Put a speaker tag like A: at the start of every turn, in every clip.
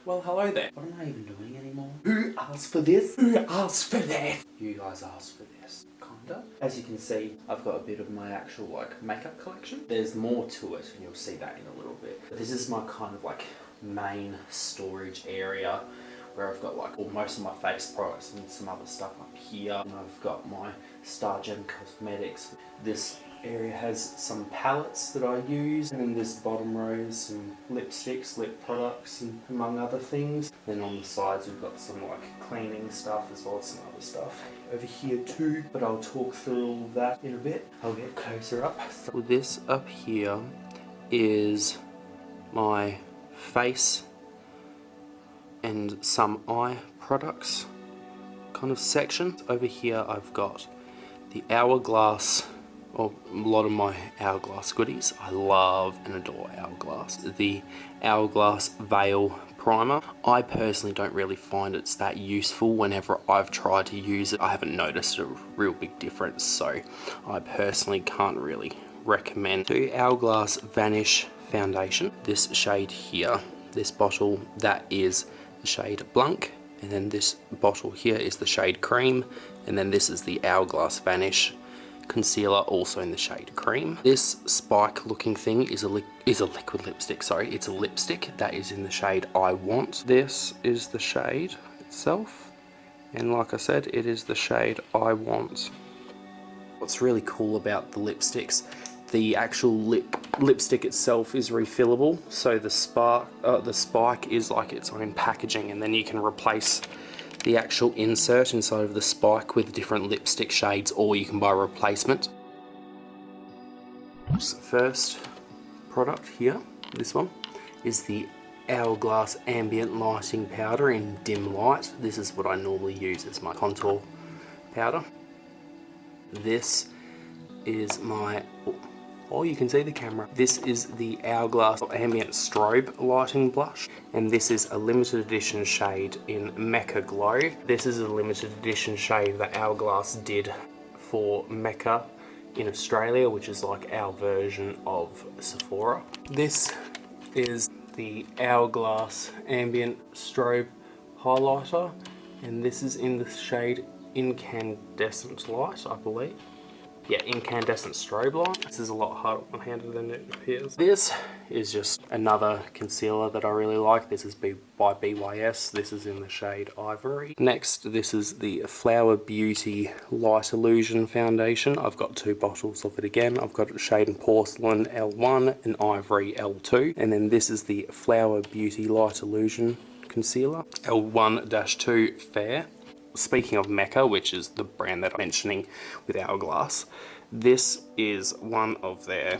A: Well, hello there. What am I even doing anymore? Who asked for this? Who asked for this? You guys asked for this, kinda. As you can see, I've got a bit of my actual makeup collection. There's more to it, and you'll see that in a little bit. But this is my kind of main storage area where I've got most of my face products and some other stuff up here. And I've got my StarGem Cosmetics. This area has some palettes that I use, and then this bottom row is some lipsticks, lip products, and among other things. Then on the sides we've got some cleaning stuff as well as some other stuff over here too, but I'll talk through all of that in a bit. I'll get closer up. So this up here is my face and some eye products kind of section. Over here I've got the Hourglass, or a lot of my Hourglass goodies. I love and adore Hourglass. The Hourglass Veil Primer. I personally don't really find it's that useful. Whenever I've tried to use it, I haven't noticed a real big difference, so I personally can't really recommend. The Hourglass Vanish Foundation. This shade here, this bottle, that is the shade Blanc, and then this bottle here is the shade Cream, and then this is the Hourglass Vanish concealer, also in the shade Cream. This spike looking thing is a liquid lipstick, sorry, it's a lipstick that is in the shade I Want. This is the shade itself, and like I said, it is the shade I Want. What's really cool about the lipsticks, the actual lipstick itself is refillable, so the spike is like its own packaging, and then you can replace the actual insert inside of the spike with different lipstick shades, or you can buy a replacement. So first product here, this one, is the Hourglass Ambient Lighting Powder in Dim Light. This is what I normally use as my contour powder. This is my, oh, you can see the camera. This is the Hourglass Ambient Strobe Lighting Blush, and this is a limited edition shade in Mecca Glow. This is a limited edition shade that Hourglass did for Mecca in Australia, which is like our version of Sephora. This is the Hourglass Ambient Strobe Highlighter, and this is in the shade Incandescent Light, I believe. Yeah, Incandescent Strobe Light. This is a lot harder one-handed than it appears. This is just another concealer that I really like. This is by BYS. This is in the shade Ivory. Next, this is the Flower Beauty Light Illusion Foundation. I've got two bottles of it again. I've got shade in Porcelain L1 and Ivory L2. And then this is the Flower Beauty Light Illusion Concealer, L1-2 Fair. Speaking of Mecca, which is the brand that I'm mentioning with Hourglass, this is one of their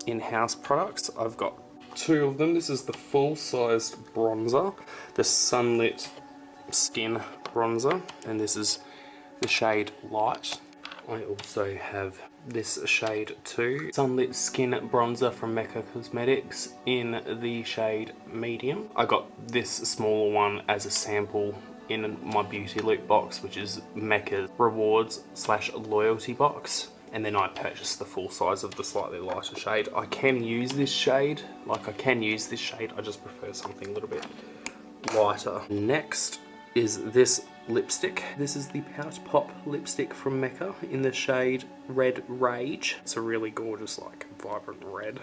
A: in-house products. I've got two of them. This is the full-sized bronzer, the Sunlit Skin Bronzer, and this is the shade Light. I also have this shade too, Sunlit Skin Bronzer from MUC Cosmetics in the shade Medium. I got this smaller one as a sample in my beauty loot box, which is Mecca's rewards/loyalty box, and then I purchased the full size of the slightly lighter shade. I can use this shade, I just prefer something a little bit lighter. Next is this lipstick. This is the Pout Pop lipstick from Mecca in the shade Red Rage. It's a really gorgeous, vibrant red.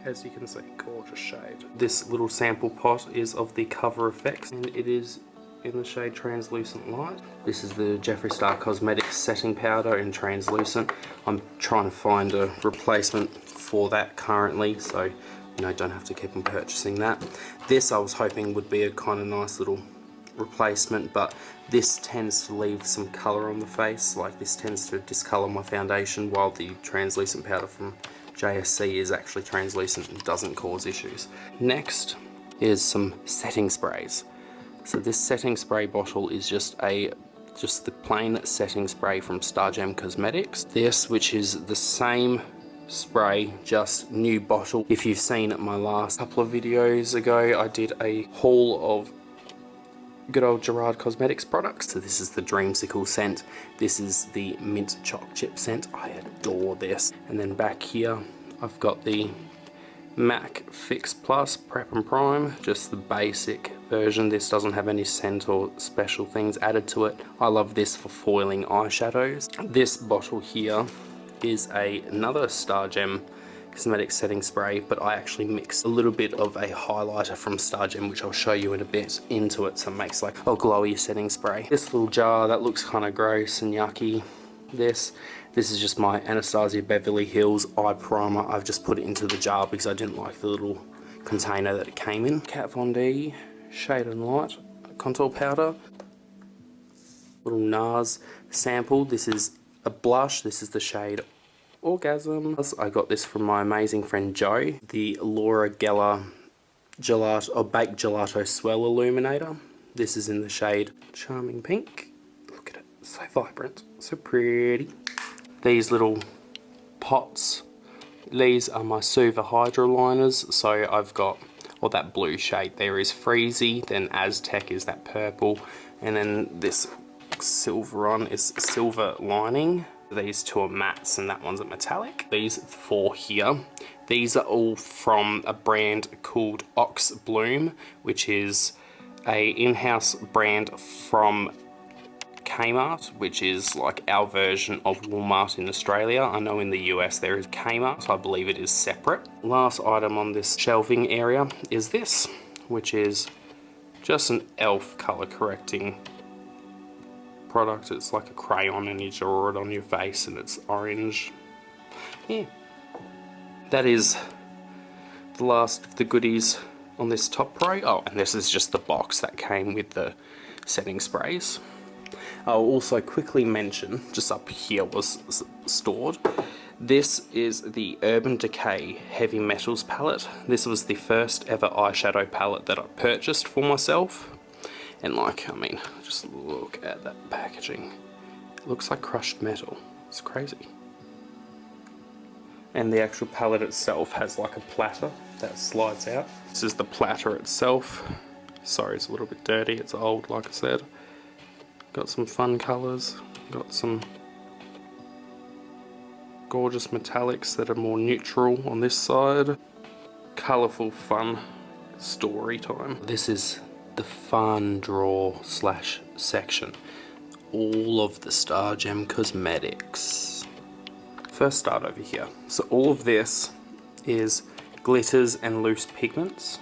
A: As you can see, gorgeous shade. This little sample pot is of the Cover Effects, and it is in the shade Translucent Light. This is the Jeffree Star Cosmetics setting powder in Translucent. I'm trying to find a replacement for that currently, so don't have to keep on purchasing that. This I was hoping would be a kind of nice little replacement, but this tends to leave some colour on the face. This tends to discolour my foundation, while the translucent powder from JSC is actually translucent and doesn't cause issues. Next is some setting sprays. So this setting spray bottle is just the plain setting spray from StarGem Cosmetics. This, which is the same spray, just new bottle. If you've seen my last couple of videos ago, I did a haul of good old Gerard Cosmetics products. So this is the Dreamsicle scent. This is the Mint Choc Chip scent. I adore this. And then back here, I've got the MAC Fix Plus Prep and Prime, just the basic version. This doesn't have any scent or special things added to it. I love this for foiling eyeshadows. This bottle here is another StarGem Cosmetics setting spray, but I actually mixed a little bit of a highlighter from StarGem, which I'll show you in a bit, into it, so it makes like a glowy setting spray. This little jar that looks kind of gross and yucky. This is just my Anastasia Beverly Hills eye primer. I've just put it into the jar because I didn't like the little container that it came in. Kat Von D Shade and Light contour powder. Little NARS sample. This is a blush. This is the shade Orgasm. I got this from my amazing friend Joe. The Laura Geller Gelato or Baked Gelato Swell Illuminator. This is in the shade Charming Pink. Look at it. So vibrant. So pretty. These little pots, these are my Suva Hydro Liners. So I've got, well, that blue shade there is Freezy, then Aztec is that purple, and then this silver one is Silver Lining. These two are mattes and that one's a metallic. These four here, these are all from a brand called Ox Bloom, which is a in-house brand from Kmart, which is like our version of Walmart in Australia. I know in the US there is Kmart, I believe it is separate. Last item on this shelving area is this, which is just an e.l.f. color correcting product. It's like a crayon and you draw it on your face and it's orange. Yeah. That is the last of the goodies on this top row. Oh, and this is just the box that came with the setting sprays. I'll also quickly mention, just up here was stored, this is the Urban Decay Heavy Metals palette. This was the first ever eyeshadow palette that I purchased for myself. And like, I mean, just look at that packaging. It looks like crushed metal. It's crazy. And the actual palette itself has like a platter that slides out. This is the platter itself. Sorry, it's a little bit dirty. It's old, like I said. Got some fun colours, got some gorgeous metallics that are more neutral on this side. Colourful, fun story time. This is the fun drawer slash section. All of the StarGem Cosmetics. First start over here. So all of this is glitters and loose pigments.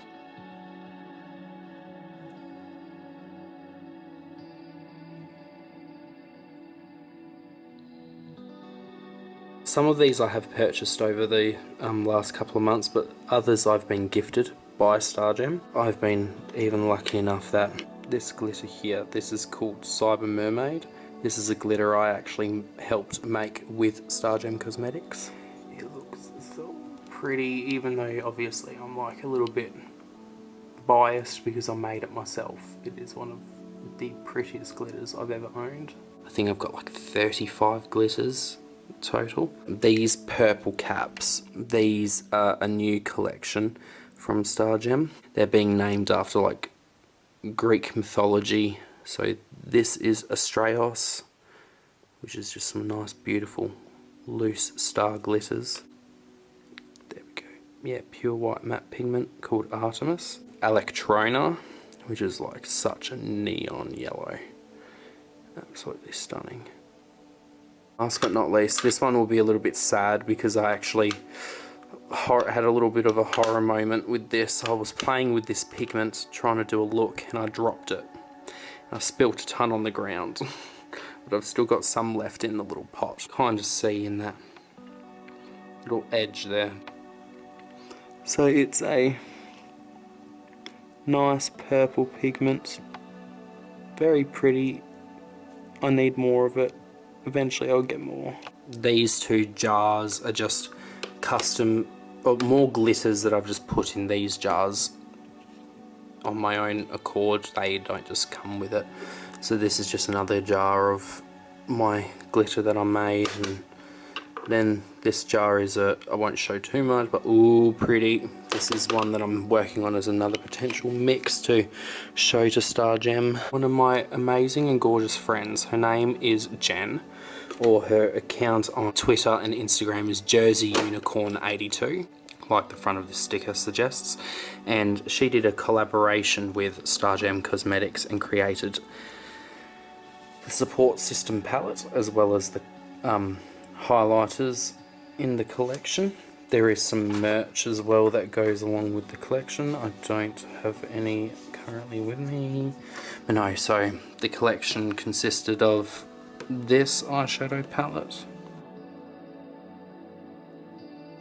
A: Some of these I have purchased over the last couple of months, but others I've been gifted by StarGem. I've been even lucky enough that this glitter here, this is called Cyber Mermaid. This is a glitter I actually helped make with StarGem Cosmetics. It looks so pretty, even though obviously I'm like a little bit biased because I made it myself. It is one of the prettiest glitters I've ever owned. I think I've got like 35 glitters total. These purple caps, these are a new collection from StarGem. They're being named after like Greek mythology. So this is Astraeos, which is just some nice beautiful loose star glitters. There we go. Yeah, pure white matte pigment called Artemis. Electrona, which is like such a neon yellow. Absolutely stunning. Last but not least, this one will be a little bit sad because I actually had a little bit of a horror moment with this. I was playing with this pigment, trying to do a look, and I dropped it. I spilt a ton on the ground, but I've still got some left in the little pot. Kind of see in that little edge there. So it's a nice purple pigment, very pretty. I need more of it. Eventually I'll get more. These two jars are just custom, or more glitters that I've just put in these jars on my own accord. They don't just come with it. So this is just another jar of my glitter that I made, and then this jar is I won't show too much, but ooh, pretty. This is one that I'm working on as another potential mix to show to StarGem. One of my amazing and gorgeous friends, her name is Jen, or her account on Twitter and Instagram is JerseyUnicorn82. like the front of the sticker suggests, and she did a collaboration with StarGem Cosmetics and created the support system palette as well as the highlighters in the collection. There is some merch as well that goes along with the collection. I don't have any currently with me. But no, so the collection consisted of this eyeshadow palette.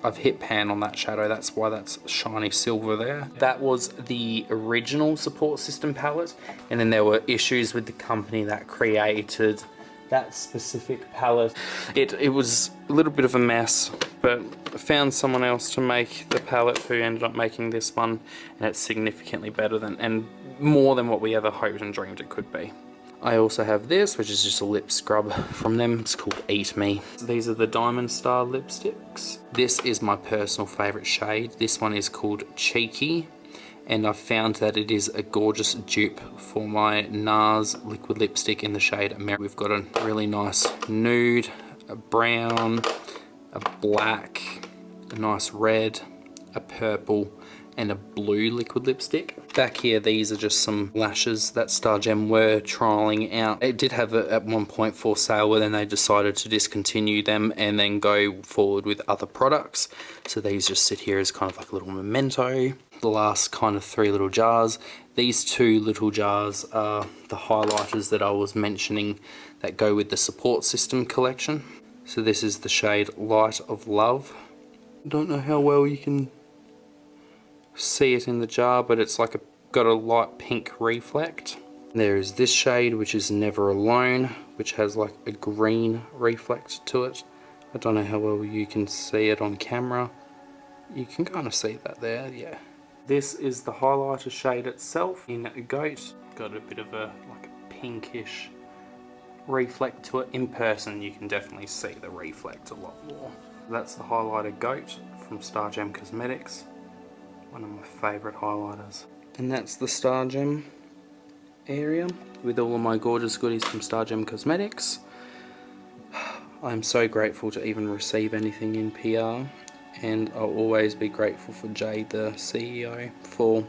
A: I've hit pan on that shadow, that's why that's shiny silver there. That was the original support system palette, and then there were issues with the company that created that specific palette. It was a little bit of a mess, but I found someone else to make the palette who ended up making this one, and it's significantly better than, and more than what we ever hoped and dreamed it could be. I also have this, which is just a lip scrub from them. It's called Eat Me. These are the Diamond Star lipsticks. This is my personal favourite shade. This one is called Cheeky, and I found that it is a gorgeous dupe for my NARS liquid lipstick in the shade America. We've got a really nice nude, a brown, a black, a nice red, a purple, and a blue liquid lipstick. Back here, these are just some lashes that StarGem were trialling out. It did have at one point for sale, where then they decided to discontinue them and then go forward with other products. So these just sit here as kind of like a little memento. The last kind of 3 little jars. These 2 little jars are the highlighters that I was mentioning that go with the support system collection. So this is the shade Light of Love. I don't know how well you can see it in the jar, but it's like got a light pink reflect. There is this shade, which is Never Alone, which has like a green reflect to it. I don't know how well you can see it on camera. You can kind of see that there, yeah. This is the highlighter shade itself in Goat. Got a bit of a like a pinkish reflect to it. In person you can definitely see the reflect a lot more. That's the highlighter Goat from StarGem Cosmetics. One of my favourite highlighters. And that's the StarGem area with all of my gorgeous goodies from StarGem Cosmetics. I'm so grateful to even receive anything in PR, and I'll always be grateful for Jade, the CEO, for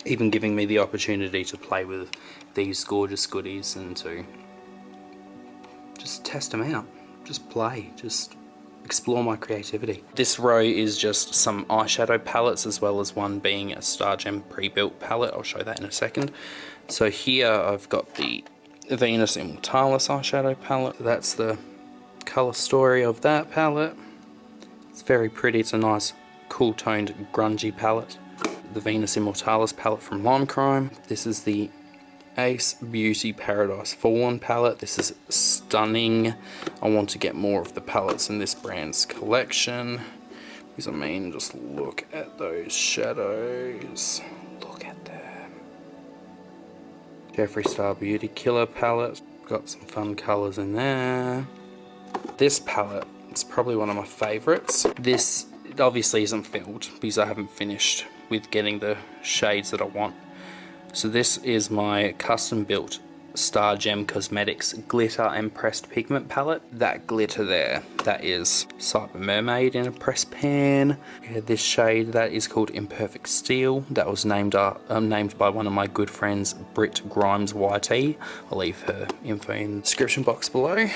A: even giving me the opportunity to play with these gorgeous goodies and to just test them out, just play, just explore my creativity. This row is just some eyeshadow palettes, as well as one being a StarGem pre-built palette. I'll show that in a second. So here I've got the Venus Immortalis eyeshadow palette. That's the colour story of that palette. It's very pretty. It's a nice cool toned grungy palette. The Venus Immortalis palette from Lime Crime. This is the Ace Beauty Paradise Fallen palette. This is stunning. I want to get more of the palettes in this brand's collection, because I mean, just look at those shadows. Look at them. Jeffree Star Beauty Killer palette. Got some fun colours in there. This palette is probably one of my favourites. This obviously isn't filled because I haven't finished with getting the shades that I want. So this is my custom built StarGem Cosmetics glitter and pressed pigment palette. That glitter there, that is Cyber Mermaid in a press pan. Yeah, this shade, that is called Imperfect Steel. That was named by one of my good friends, Britt Grimes YT. I'll leave her info in the description box below.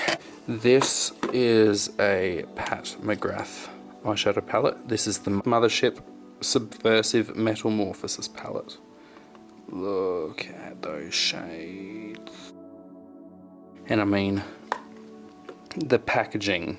A: This is a Pat McGrath eyeshadow palette. This is the Mothership Subversive Metamorphosis palette. Look at those shades. And I mean, the packaging.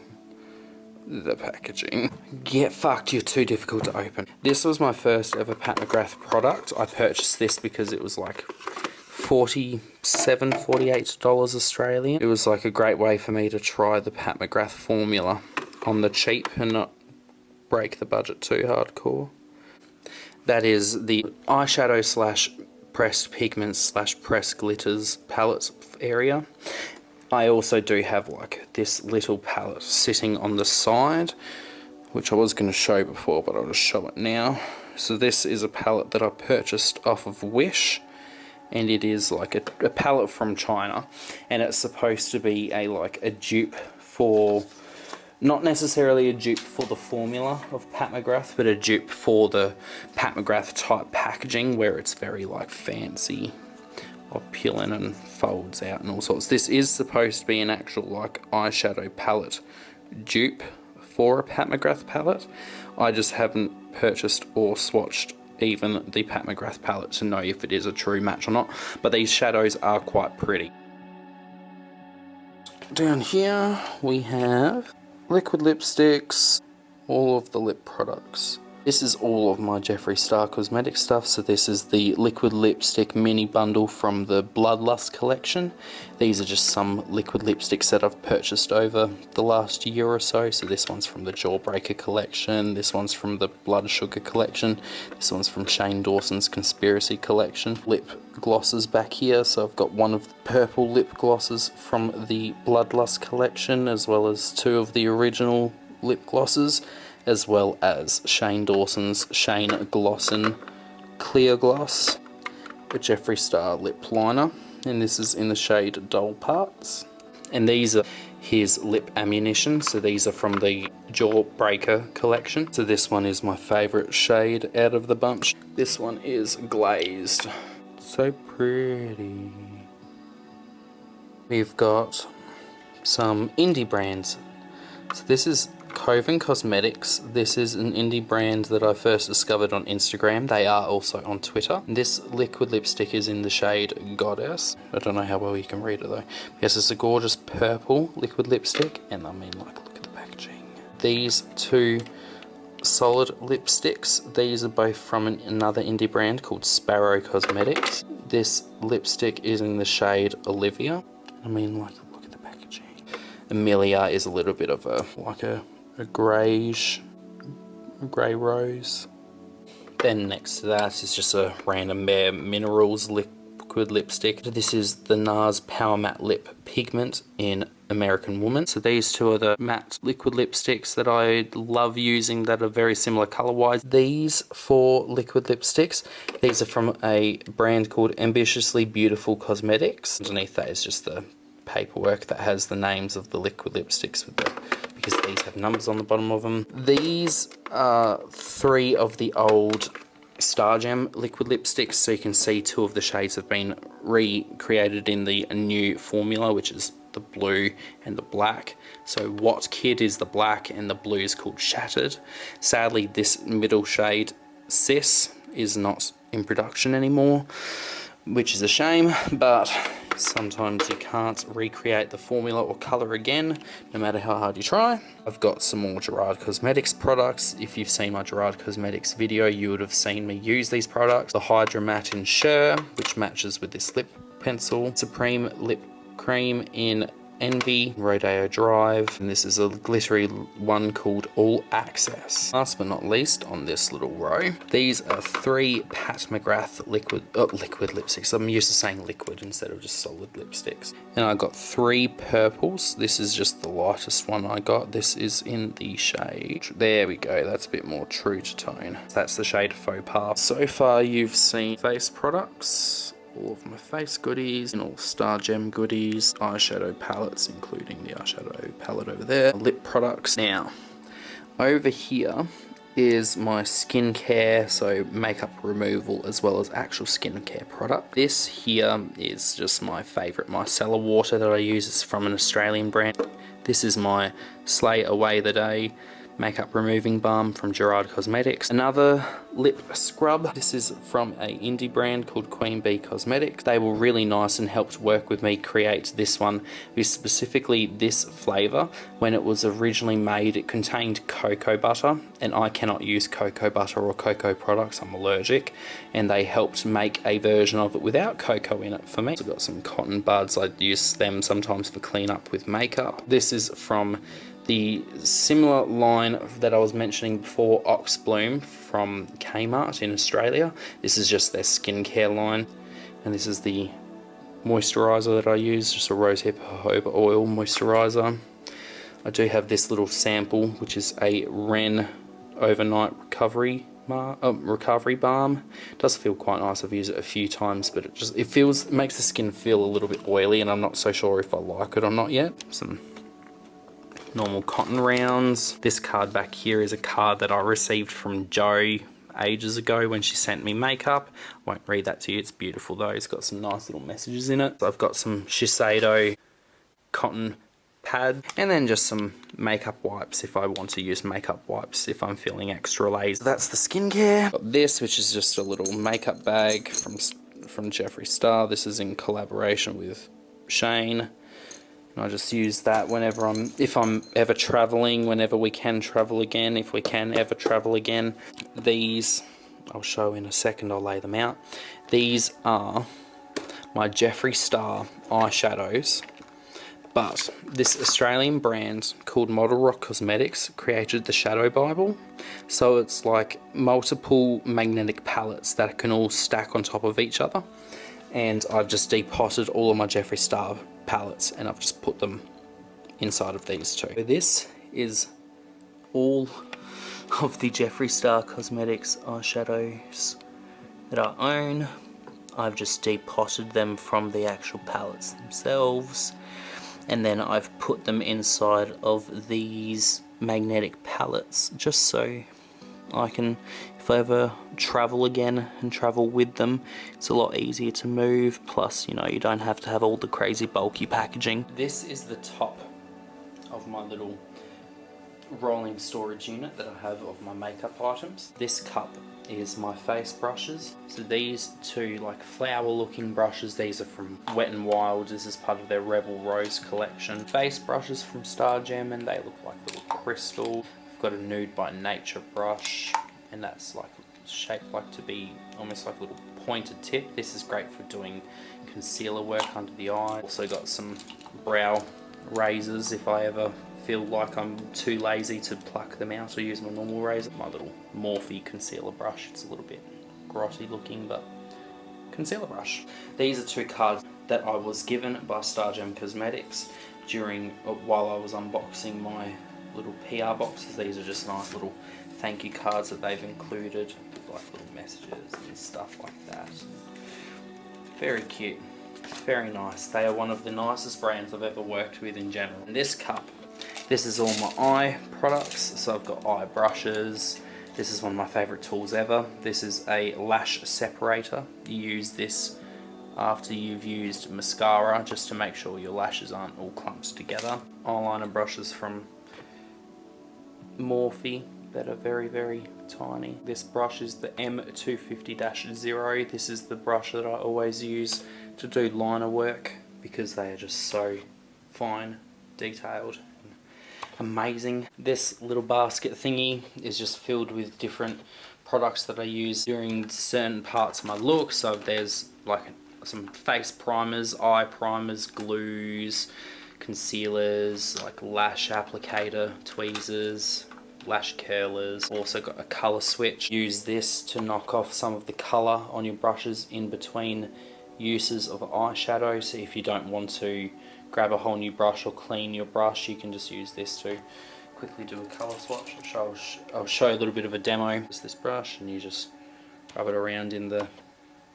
A: Get fucked, you're too difficult to open. This was my first ever Pat McGrath product. I purchased this because it was like $47, $48 Australian. It was like a great way for me to try the Pat McGrath formula on the cheap and not break the budget too hardcore. That is the eyeshadow slash pressed pigments slash pressed glitters palette area. I also do have like this little palette sitting on the side, which I was going to show before, but I'll just show it now. So this is a palette that I purchased off of Wish, and it is like a palette from China, and it's supposed to be a dupe for Not necessarily a dupe for the formula of Pat McGrath, but a dupe for the Pat McGrath type packaging where it's very like fancy, opulent and folds out and all sorts. This is supposed to be an actual like eyeshadow palette dupe for a Pat McGrath palette. I just haven't purchased or swatched even the Pat McGrath palette to know if it is a true match or not, but these shadows are quite pretty. Down here we have liquid lipsticks, all of the lip products. This is all of my Jeffree Star Cosmetics stuff. So this is the liquid lipstick mini bundle from the Bloodlust collection. These are just some liquid lipsticks that I've purchased over the last year or so. So this one's from the Jawbreaker collection, this one's from the Blood Sugar collection, this one's from Shane Dawson's Conspiracy collection. Lip glosses back here, so I've got one of the purple lip glosses from the Bloodlust collection, as well as two of the original lip glosses, as well as Shane Dawson's Shane Glossin Clear Gloss, a Jeffree Star lip liner, and this is in the shade Dull Parts. And these are his lip ammunition, so these are from the Jawbreaker collection. So this one is my favourite shade out of the bunch. This one is glazed. So pretty. We've got some indie brands. So this is Coven Kosmetics. This is an indie brand that I first discovered on Instagram. They are also on Twitter. This liquid lipstick is in the shade Goddess. I don't know how well you can read it though. Yes, it's a gorgeous purple liquid lipstick, and I mean, like, look at the packaging. These two solid lipsticks, these are both from another indie brand called Sparrow Cosmetics. This lipstick is in the shade Olivia. I mean, like, look at the packaging. Amelia is a little bit of a, like a greyish, grey rose. Then next to that is just a random Bare Minerals liquid lipstick. This is the NARS Power Matte Lip Pigment in American Woman. So these two are the matte liquid lipsticks that I love using that are very similar colour wise. These four liquid lipsticks, these are from a brand called Ambitiously Beautiful Cosmetics. Underneath that is just the paperwork that has the names of the liquid lipsticks with the, because these have numbers on the bottom of them. These are three of the old StarGem liquid lipsticks, so you can see two of the shades have been recreated in the new formula, which is the blue and the black. So What Kid is the black and the blue is called Shattered. Sadly, this middle shade, Sis, is not in production anymore, which is a shame, but sometimes you can't recreate the formula or colour again, no matter how hard you try. I've got some more Gerard Cosmetics products. If you've seen my Gerard Cosmetics video, you would have seen me use these products. The Hydra Matte in Shur, which matches with this lip pencil. Supreme Lip Cream in Envy, Rodeo Drive, and this is a glittery one called All Access. Last but not least, on this little row, these are three Pat McGrath liquid lipsticks. I'm used to saying liquid instead of just solid lipsticks. And I got three purples. This is just the lightest one I got. This is in the shade, there we go, that's a bit more true to tone. That's the shade Faux Pas. So far you've seen face products, all of my face goodies, and all StarGem goodies, eyeshadow palettes, including the eyeshadow palette over there, lip products. Now, over here is my skincare, so makeup removal as well as actual skincare product. This here is just my favourite micellar water that I use. It's from an Australian brand. This is my Slay Away the Day makeup removing balm from Gerard Cosmetics. Another lip scrub. This is from a indie brand called Queen Bee Cosmetics. They were really nice and helped work with me create this one, with specifically this flavour. When it was originally made, it contained cocoa butter, and I cannot use cocoa butter or cocoa products, I'm allergic, and they helped make a version of it without cocoa in it for me. I've got some cotton buds. I use them sometimes for clean up with makeup. This is from the similar line that I was mentioning before, Ox Bloom from Kmart in Australia. This is just their skincare line, and this is the moisturiser that I use, just a rosehip jojoba oil moisturiser. I do have this little sample, which is a Ren overnight recovery balm. It does feel quite nice. I've used it a few times, but it makes the skin feel a little bit oily, and I'm not so sure if I like it or not yet. Some normal cotton rounds. This card back here is a card that I received from Jo ages ago when she sent me makeup. I won't read that to you, it's beautiful though. It's got some nice little messages in it. So I've got some Shiseido cotton pad, and then just some makeup wipes if I want to use makeup wipes if I'm feeling extra lazy. That's the skincare. Got this, which is just a little makeup bag from Jeffree Star. This is in collaboration with Shane. And I just use that whenever if I'm ever traveling, whenever we can travel again, if we can ever travel again. These, I'll show in a second, I'll lay them out. These are my Jeffree Star eyeshadows. But this Australian brand called MUC Cosmetics created the Shadow Bible. So it's like multiple magnetic palettes that can all stack on top of each other. And I've just depotted all of my Jeffree Star palettes and I've just put them inside of these two. So this is all of the Jeffree Star Cosmetics eyeshadows that I own. I've just depotted them from the actual palettes themselves. And then I've put them inside of these magnetic palettes just so I can, if I ever travel again and travel with them, it's a lot easier to move, plus, you know, you don't have to have all the crazy bulky packaging. This is the top of my little rolling storage unit that I have of my makeup items. This cup is my face brushes. So these two like flower looking brushes, these are from Wet n Wild. This is part of their Rebel Rose collection. Face brushes from StarGem, and they look like little crystal. I've got a Nude by Nature brush, and that's like shaped like to be almost like a little pointed tip. This is great for doing concealer work under the eye. Also got some brow razors if I ever feel like I'm too lazy to pluck them out or use my normal razor. My little Morphe concealer brush, it's a little bit grotty looking, but concealer brush. These are two cards that I was given by StarGem Cosmetics while I was unboxing my little PR boxes. These are just nice little thank you cards that they've included, like little messages and stuff like that. Very cute, very nice. They are one of the nicest brands I've ever worked with in general. And this cup, this is all my eye products. So I've got eye brushes. This is one of my favourite tools ever. This is a lash separator. You use this after you've used mascara just to make sure your lashes aren't all clumped together. Eyeliner brushes from Morphe that are very, very tiny. This brush is the M250-0. This is the brush that I always use to do liner work because they are just so fine, detailed, amazing. This little basket thingy is just filled with different products that I use during certain parts of my look. So there's like some face primers, eye primers, glues, concealers, like lash applicator, tweezers, lash curlers. Also got a colour switch. Use this to knock off some of the colour on your brushes in between uses of eyeshadow. So if you don't want to grab a whole new brush or clean your brush, you can just use this to quickly do a colour swatch. I'll show you a little bit of a demo. It's this brush and you just rub it around in the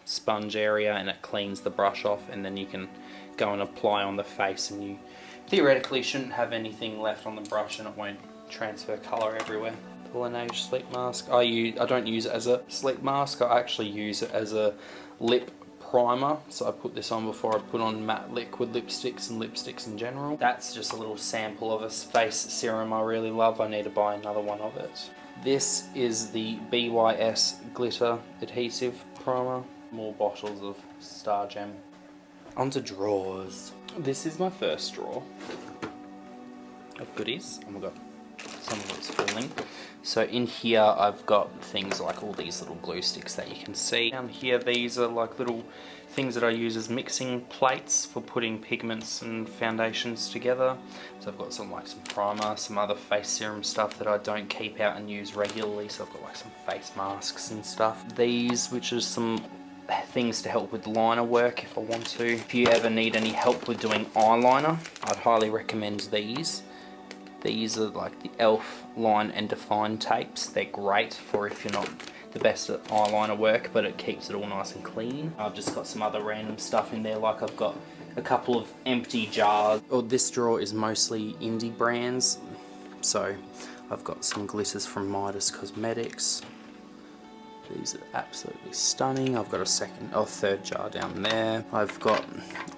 A: sponge area and it cleans the brush off, and then you can go and apply on the face, and you theoretically shouldn't have anything left on the brush and it won't transfer colour everywhere. Laneige sleep mask. I don't use it as a sleep mask, I actually use it as a lip primer. So I put this on before I put on matte liquid lipsticks and lipsticks in general. That's just a little sample of a face serum I really love. I need to buy another one of it. This is the BYS glitter adhesive primer. More bottles of StarGem. Onto drawers. This is my first drawer of goodies. Oh my god, some of it's falling. So in here I've got things like all these little glue sticks that you can see. Down here these are like little things that I use as mixing plates for putting pigments and foundations together. So I've got some primer, some other face serum stuff that I don't keep out and use regularly. So I've got like some face masks and stuff. These, which is some things to help with liner work if I want to. If you ever need any help with doing eyeliner, I'd highly recommend these. These are like the e.l.f. line and define tapes. They're great for if you're not the best at eyeliner work, but it keeps it all nice and clean. I've just got some other random stuff in there, like I've got a couple of empty jars. This drawer is mostly indie brands. So I've got some glitters from MUC Cosmetics. These are absolutely stunning. I've got a third jar down there. I've got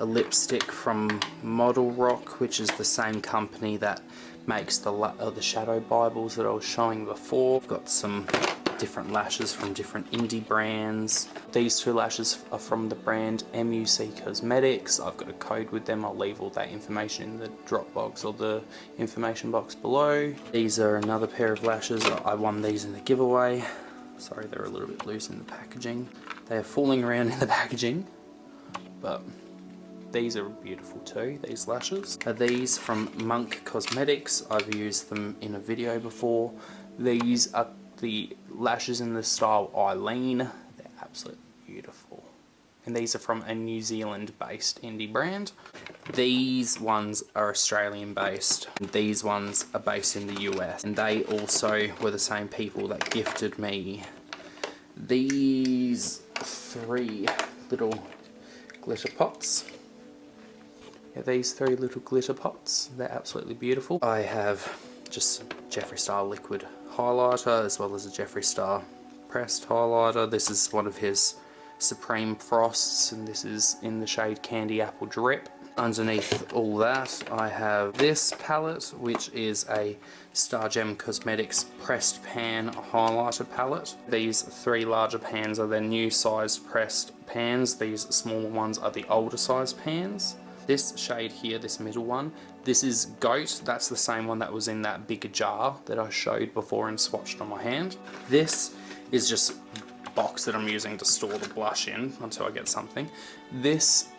A: a lipstick from Model Rock, which is the same company that makes the Shadow Bibles that I was showing before. I've got some different lashes from different indie brands. These two lashes are from the brand MUC Cosmetics. I've got a code with them. I'll leave all that information in the drop box or the information box below. These are another pair of lashes. I won these in the giveaway. Sorry, they're a little bit loose in the packaging. They are falling around in the packaging, but these are beautiful too, these lashes. Are these from MUC Cosmetics. I've used them in a video before. These are the lashes in the style Eileen. They're absolutely beautiful. And these are from a New Zealand based indie brand. These ones are Australian based. These ones are based in the US. And they also were the same people that gifted me these 3 little glitter pots. Yeah, these 3 little glitter pots, they're absolutely beautiful. I have just Jeffree Star liquid highlighter as well as a Jeffree Star pressed highlighter. This is one of his Supreme Frosts, and this is in the shade Candy Apple Drip. Underneath all that I have this palette, which is a StarGem Cosmetics pressed pan highlighter palette. These 3 larger pans are their new sized pressed pans. These smaller ones are the older sized pans. This shade here, this middle one, this is Goat. That's the same one that was in that bigger jar that I showed before and swatched on my hand. This is just a box that I'm using to store the blush in until I get something. This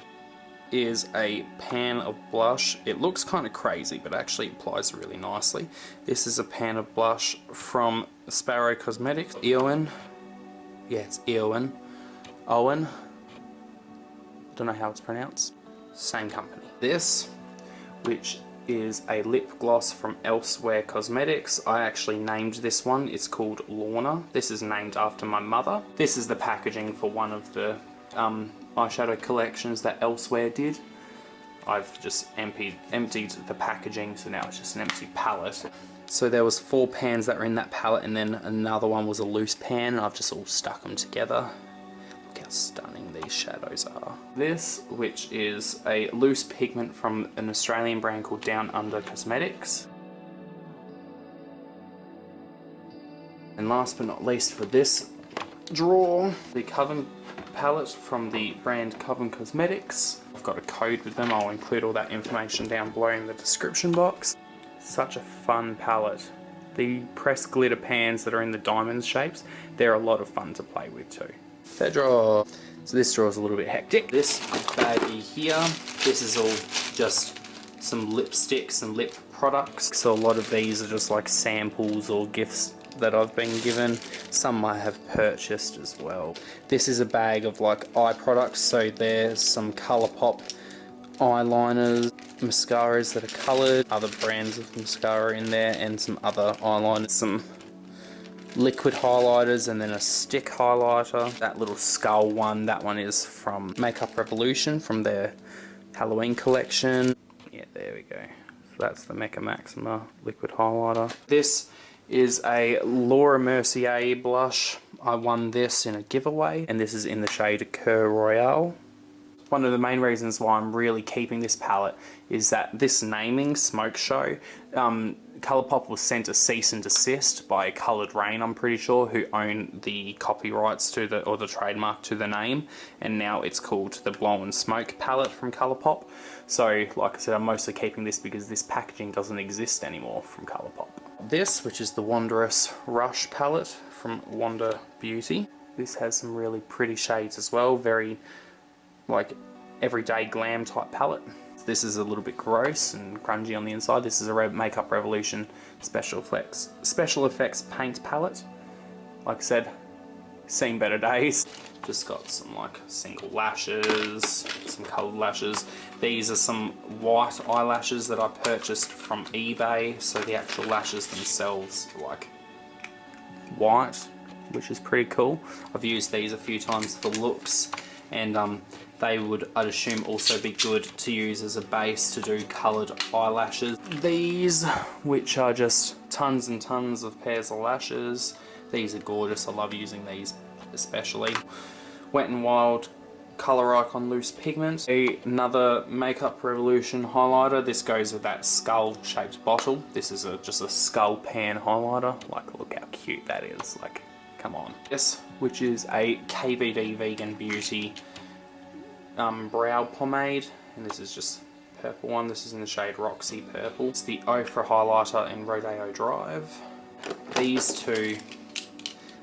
A: is a pan of blush. It looks kind of crazy, but actually applies really nicely. This is a pan of blush from Sparrow Cosmetics. Eowyn. Yeah, it's Eowyn. Owen. Don't know how it's pronounced. Same company. This, which is a lip gloss from Elsewhere Cosmetics. I actually named this one. It's called Lorna. This is named after my mother. This is the packaging for one of the eyeshadow collections that Elsewhere did. I've just emptied the packaging, so now it's just an empty palette. So there was 4 pans that were in that palette, and then another one was a loose pan, and I've just all stuck them together. Look how stunning these shadows are. This, which is a loose pigment from an Australian brand called Down Under Cosmetics. And last but not least for this drawer, the Coven palette from the brand Coven Kosmetics. I've got a code with them. I'll include all that information down below in the description box. Such a fun palette. The pressed glitter pans that are in the diamond shapes, they're a lot of fun to play with too. Third drawer. So this drawer is a little bit hectic. This baggie here, this is all just some lipsticks and lip products. So a lot of these are just like samples or gifts that I've been given. Some I have purchased as well. This is a bag of like eye products. So there's some ColourPop eyeliners, mascaras that are coloured, other brands of mascara in there, and some other eyeliners, some liquid highlighters, and then a stick highlighter. That little skull one, that one is from Makeup Revolution from their Halloween collection. Yeah, there we go. So that's the Mecca Maxima liquid highlighter. This is a Laura Mercier blush. I won this in a giveaway, and this is in the shade Cœur Royale. One of the main reasons why I'm really keeping this palette is that this naming, Smoke Show, ColourPop was sent a cease and desist by Coloured Rain, I'm pretty sure, who own the copyrights to the, or the trademark to the name, and now it's called the Blow and Smoke palette from ColourPop. So, like I said, I'm mostly keeping this because this packaging doesn't exist anymore from ColourPop. This, which is the Wondrous Rush palette from Wonder Beauty. This has some really pretty shades as well, very like everyday glam type palette. This is a little bit gross and grungy on the inside. This is a Makeup Revolution Special Effects paint palette. Like I said, seen better days. Just got some like single lashes, some coloured lashes. These are some white eyelashes that I purchased from eBay. So the actual lashes themselves are like white, which is pretty cool. I've used these a few times for looks, and They would, I'd assume, also be good to use as a base to do coloured eyelashes. These, which are just tons and tons of pairs of lashes. These are gorgeous, I love using these especially. Wet n Wild Colour Icon Loose Pigment. Another Makeup Revolution highlighter. This goes with that skull shaped bottle. This is just a skull pan highlighter. Like, look how cute that is. Like, come on. This, which is a KVD Vegan Beauty brow pomade. And this is just purple one. This is in the shade Roxy Purple. It's the Ofra highlighter in Rodeo Drive. These two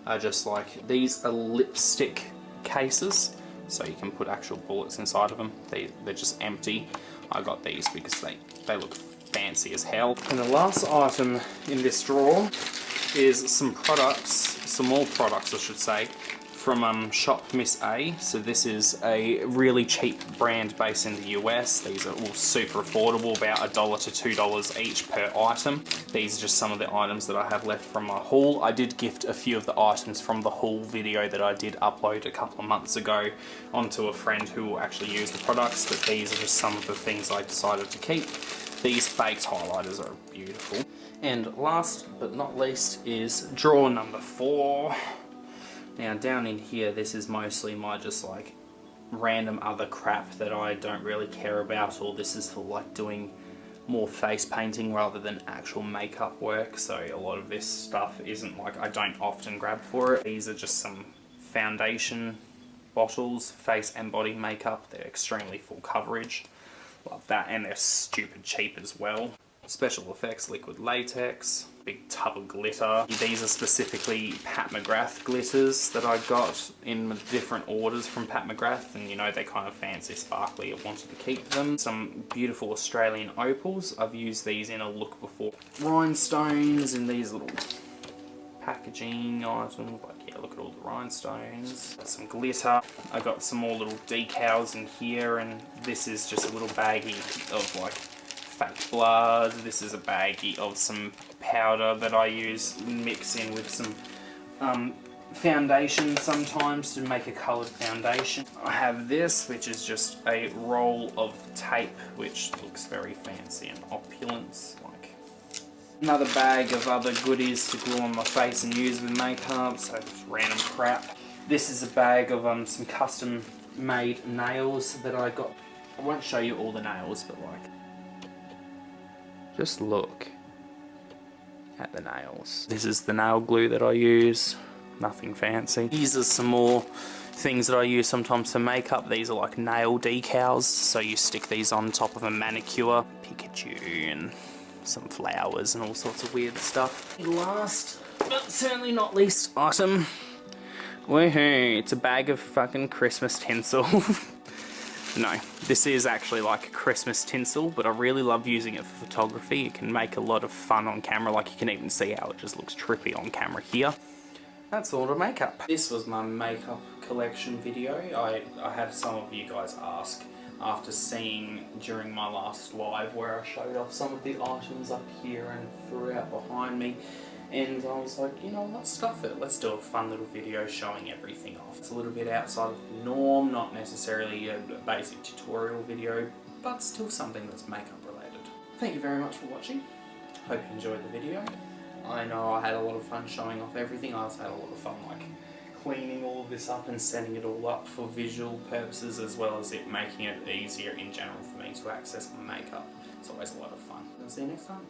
A: are just like, these are lipstick cases. So you can put actual bullets inside of them. They're just empty. I got these because they look fancy as hell. And the last item in this drawer is some products, some more products I should say, from Shop Miss A. So this is a really cheap brand based in the US. These are all super affordable, about $1 to $2 each per item. These are just some of the items that I have left from my haul. I did gift a few of the items from the haul video that I did upload a couple of months ago onto a friend who will actually use the products, but these are just some of the things I decided to keep. These baked highlighters are beautiful. And last but not least is drawer number 4. Now down in here, this is mostly my just like random other crap that I don't really care about, or this is for like doing more face painting rather than actual makeup work. So a lot of this stuff isn't like, I don't often grab for it. These are just some foundation bottles, face and body makeup. They're extremely full coverage. Love that, and they're stupid cheap as well. Special Effects liquid latex, big tub of glitter. These are specifically Pat McGrath glitters that I got in different orders from Pat McGrath, and you know, they're kind of fancy, sparkly. I wanted to keep them. Some beautiful Australian opals. I've used these in a look before. Rhinestones in these little packaging items, like, yeah, look at all the rhinestones. Got some glitter. I got some more little decals in here, and this is just a little baggie of like fake blood. This is a baggie of some powder that I use, mix in with some foundation sometimes to make a coloured foundation. I have this, which is just a roll of tape, which looks very fancy and opulent. Like another bag of other goodies to glue on my face and use with makeup, so just random crap. This is a bag of some custom made nails that I got. I won't show you all the nails, but like, just look at the nails. This is the nail glue that I use, nothing fancy. These are some more things that I use sometimes for makeup. These are like nail decals, so you stick these on top of a manicure. Pikachu and some flowers and all sorts of weird stuff. Last, but certainly not least item. Woohoo, it's a bag of fucking Christmas tinsel. No, this is actually like Christmas tinsel, but I really love using it for photography. It can make a lot of fun on camera, like you can even see how it just looks trippy on camera here. That's all the makeup. This was my makeup collection video. I had some of you guys ask after seeing during my last live where I showed off some of the items up here and throughout behind me. And I was like, you know, let's stuff it. Let's do a fun little video showing everything off. It's a little bit outside of the norm, not necessarily a basic tutorial video, but still something that's makeup related. Thank you very much for watching. Hope you enjoyed the video. I know I had a lot of fun showing off everything. I also had a lot of fun like cleaning all of this up and setting it all up for visual purposes, as well as it making it easier in general for me to access my makeup. It's always a lot of fun. I'll see you next time.